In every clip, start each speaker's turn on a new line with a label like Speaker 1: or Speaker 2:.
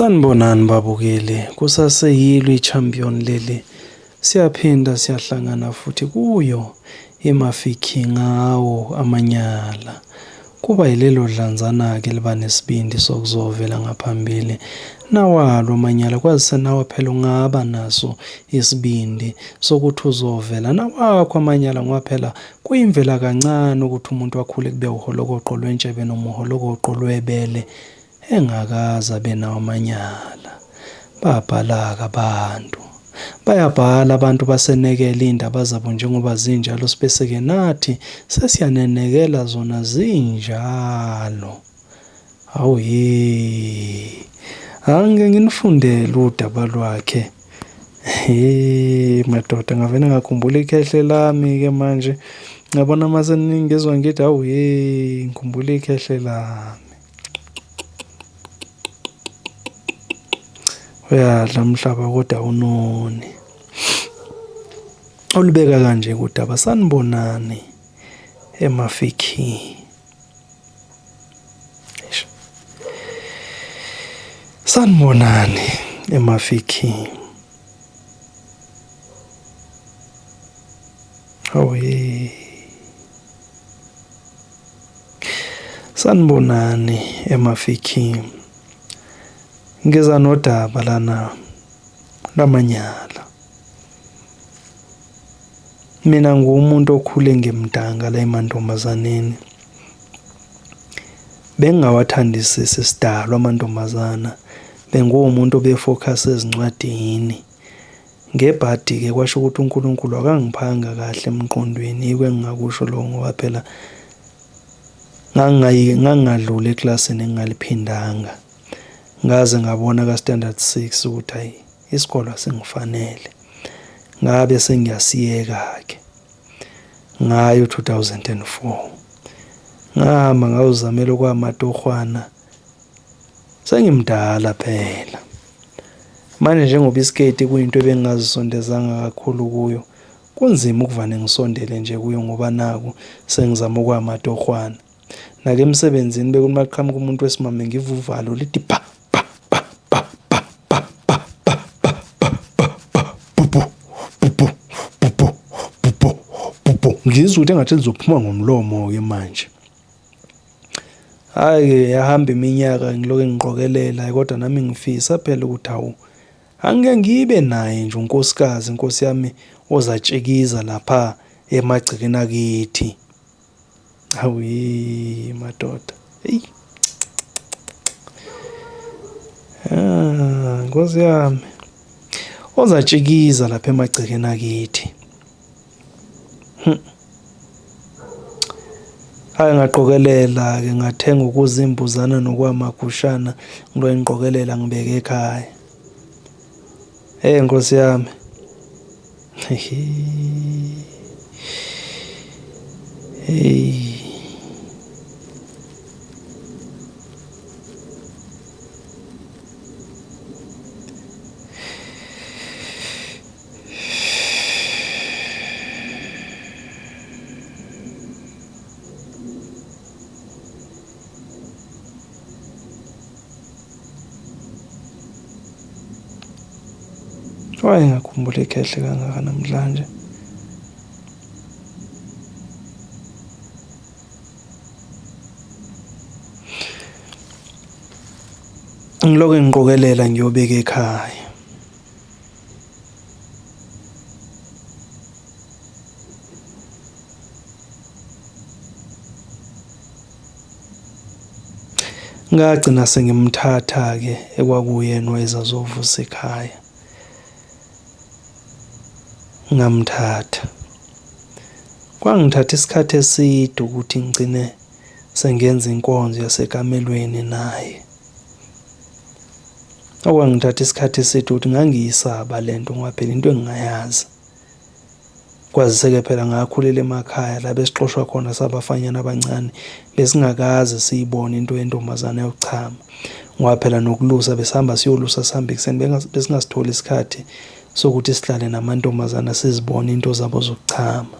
Speaker 1: Sanibonani babukeli, kusaseyilo i-champion leli. Siyaphinda siyahlangana futhi kuyo iMafeking ngawo amanyala. Kuba yilelo dlanzana-ke liba nesibindi sokuzovela ngaphambili. Nawalo amanyala kwazise nawe phela ungaba naso isibindi sokuthi uzovela. Nawakho amanyala ngoba phela kuyimvela kancane ukuthi umuntu akhule kube uholokoqo lwentshebe noma uholokoqo lwebele engakaze abe nawo amanyala. Babhala-ke abantu. Bayabhala abantu basenekela iy'ndaba zabo njengoba zinjalo sibese-ke nathi sesiyanenekela zona zinjalo. Hawu angike nginifundele udaba lwakhe. Madoda ngavele ngakhumbula ikhehle lami-ke manje. Ngabona mase ningizwa ngithi hawu ngikhumbula ikhehle lami. Uyadla mhlaba kodwa unoni. Olubeka kanje kudaba sanibonani eMafeking. Sanibonani eMafeking. Hawu sanibonani eMafeking. Ngeza nodaba lana lamanyala. Mina ngumuntu okhule ngemdanga la emantombazaneni. Bengawathandisisi isidalwa amantombazana. Bengumuntu obefocus ezincwadini. Ngebhadi-ke kwasho ukuthi uNkulunkulu akangiphanga kahle emqondweni yikho engingakusho lokho ngoba phela ngangingadlula eklasini engingaliphindanga. Ngaze ngabona ka-standard 6 ukuthi hayi isikole asingifanele. Ngabe sengiyasiyeka-ke. Ngayo 2004. Ngahamba ngawuzamela kwamatohwana. Sengimdala phela. Manje njengoba isiketi kuyinto ebengingazisondezanga kakhulu kuyo, kunzima ukuvane ngisondele nje kuyo ngoba naku sengizama kwamatohwana. Nake emsebenzini bekuthi maqhamuka umuntu wesimame ngivuvalo lithi pa. Ngizwe ukuthi engathi lizophuma ngomlomo-ke manje. Hhayi-ke yahamba iminyaka ngiloke ngiqokelela kodwa nami ngifisa phela ukuthi hawu angike ngibe naye nje unkosikazi, inkosi yami ozatshekiza lapha emagcekeni akithi. Hawu madoda. Nkosi yami ozatshekiza lapha emagcekeni akithi. Hayi ngaqokelela-ke ngathenga ukuzimbuzana nokwamagushana ngiloke ngiqokelela ngibeke ekhaya. Nkosi yami. Ngakhumbula ikhehle kangaka namhlanje. Ngiloke ngiqokelela ngiyobeka ekhaya. Ngagcina sengimthatha-ke ekwakuyena owayezazovusa ekhaya. Ngamthatha. Kwangithatha isikhathi eside ukuthi ngigcine sengenza inkonzo yasekamelweni naye. Okwangithatha isikhathi eside ukuthi ngangiyisaba lento ngoba phela into engingayazi. Kwazise-ke phela ngakhulela emakhaya la besixoshwa khona sabafanyana abancane besingakaze siyibone into yentombazana yokuchama. Ngoba phela nokulusa besihamba siyolusa sihambe ekuseni besingasitholi isikhathi sokuthi sihlale namantombazana sizibone into zabo zokuchama.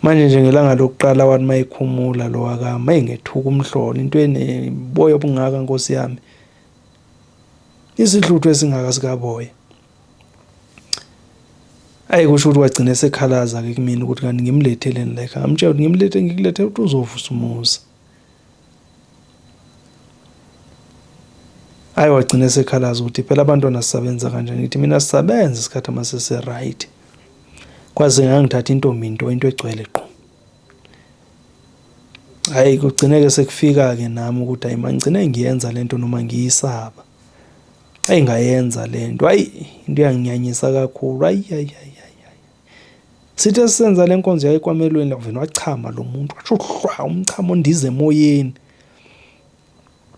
Speaker 1: Manje nje ngelanga lokuqala wathi mayikhumula lo wakami, mayingethuka umhlolo into eneboya obungaka Nkosi yami. isihluthu esingaka sikaboya. Kusho ukuthi wagcina esekhalaza-ke kumina ukuthi kanti ngimletheleni la ekhaya. Ngamtshela ukuthi ngikulethe ukuthi uzovusa umuzi. Wagcina esekhalaza ukuthi phela abantwana sisebenza kanjani. Ngithi mina sisebenza isikhathi amasese-right. Kwaze ngangithatha into egcwele qho. Kugcine-ke sekufika-ke nami ukuthi mangigcine ngiyenza lento noma ngiyisaba. Ngayenza lento. Into yanginyanyisa kakhulu. Sithe sisenza le nkonzo yayikwamelweni lavena wachama lo muntu. Washo hlwa umchamo ondize emoyeni.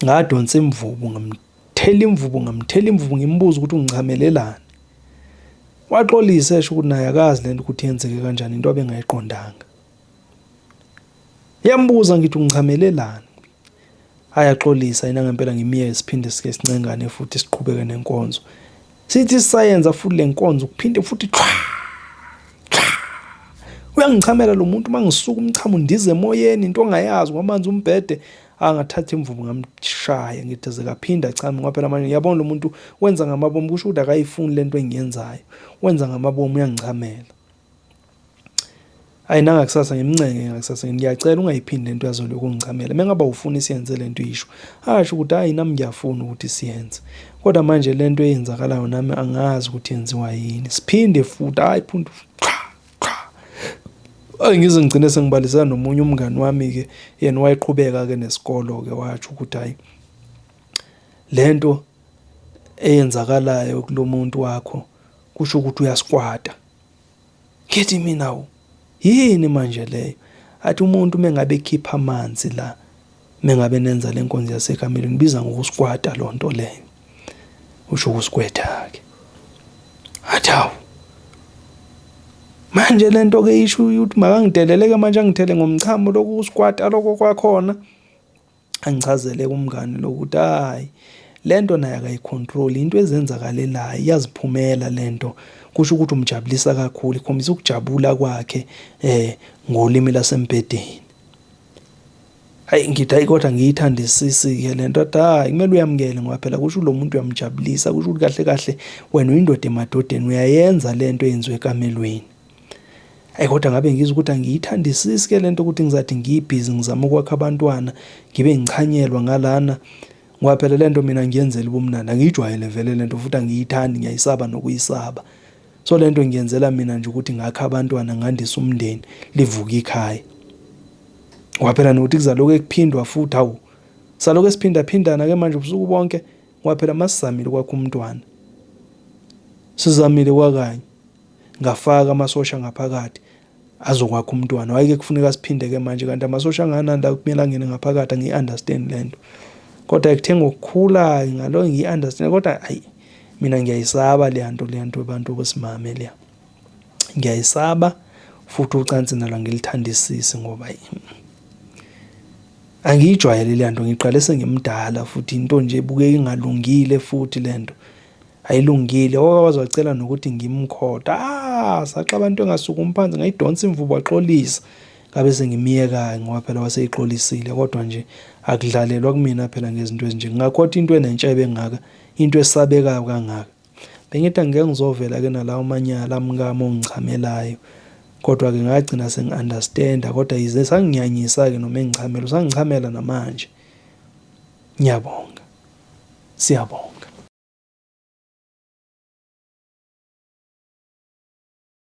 Speaker 1: Ngadonsa imvubu ngamthela imvubu ngimbuza ukuthi ungichamelelani. Waxolisa esho ukuthi naye akazi lento ukuthi yenzeke kanjani into abengayiqondanga. Yambuza ngithi ungichamelelani. Axolisa yena ngempela ngimiye siphinde sike sincengane futhi siqhubeke nenkonzo. Sithi sisayenza futhi le nkonzo kuphinde futhi uyangichamela lo muntu mangisuka umchamo ndize emoyeni into ongayazi kwamanzi umbhede. Angathatha imvubu ngamshaya ngithi zekaphinda achame ngoba phela manje yabona lo muntu wenza ngamabomu kusho ukuthi akayifuni lento engiyenzayo. Wenza ngamabomu uyangichamela. Nangakusasa ngimncenge ngakusasa ngiyacela ungayiphindi lento yazoloku ungichamela. Mengaba ufuna isiyenze lento isho. Asho ukuthi nami ngiyafuna ukuthi siyenze. Kodwa manje lento eyenzakalayo nami angazi ukuthi yenziwa yini. Siphinde futhi phundu. Ngize ngigcine sengibalisana nomunye umngani wami-ke yena wayeqhubeka-ke nesikolo-ke watsho ukuthi lento eyenzakalayo kulo muntu wakho kusho ukuthi uyasikwata. Ngithi mina yini manje leyo? Athi umuntu mengabe ekhipha amanzi la mengabe nenza le nkonzo yasekamelweni biza ngokusikwata lo nto leyo. Usho ukusikwetha-ke. Athi manje lento-ke isho ukuthi makangideleleke manje angithele ngomchamo lokhu usikwata lokho kwakhona. Angichazele kumngani lokuthi lento naye akayicontrol into ezenzakalelayo iyaziphumela lento. Kusho ukuthi umjabulisa kakhulu ikhombisa ukujabula kwakhe ngolimi lasembedeni. Ngithi kodwa ngiyithandisisi-ke lento athi kumele uyamukele ngoba phela kusho lo muntu uyamjabulisa. Kusho ukuthi kahle kahle wena uyindoda emadodeni uyayenza lento eyenziwe ekamelweni. Kodwa ngabe ngizwe ukuthi angiyithandisisi-ke lento ukuthi ngizathi ngiyibhizi ngizama ukwakha abantwana ngibe ngichanyelwa ngalana ngoba phela lento mina ngiyenzela ubumnandi. Angiyijwayele vele lento futhi angiyithandi ngiyayisaba nokuyisaba. So lento ngiyenzela mina nje ukuthi ngakha abantwana ngandise umndeni livuka ikhaya. Ngoba phela nokuthi kuzaloku ekuphindwa futhi saloku esiphindaphindana-ke manje ubusuku bonke ngoba phela masizamile kwakho umntwana. Sizamile kwakanye ngafaka amasosha ngaphakathi azokwakha umntwana. Wayeke kufuneka siphinde-ke manje kanti amasosha angananda kumele angene ngaphakathi ngiyi-understand lento. Kodwa ekuthenga ukukhula ngalo ngiyi-understand kodwa mina ngiyayisaba leyanto abantu besimame leya. Ngiyayisaba futhi ucansi nalo ngilithandisisi ngoba angiyijwayele leyanto. Ngiqale sengimdala futhi into nje ebukeka ingalungile futhi lento ayilungile. Wazocela nokuthi ngimkhoda. Saxa abantu engasuka umphansi ngayidonsa imvubu waxolisa. Ngabe sengimiyeka ngoba phela waseyixolisile kodwa nje akudlalelwa kumina phela ngezinto ezinje. Ngakhothi into enentshebe engaka into esabekayo kangaka. Bengithi ngeke ngizovela-ke nalawo manyala amkami ongichamelayo. Kodwa-ke ngagcina sengi-understanda kodwa yize sanginyanyisa-ke noma engichamela usangichamela namanje. Ngiyabonga. Siyabonga.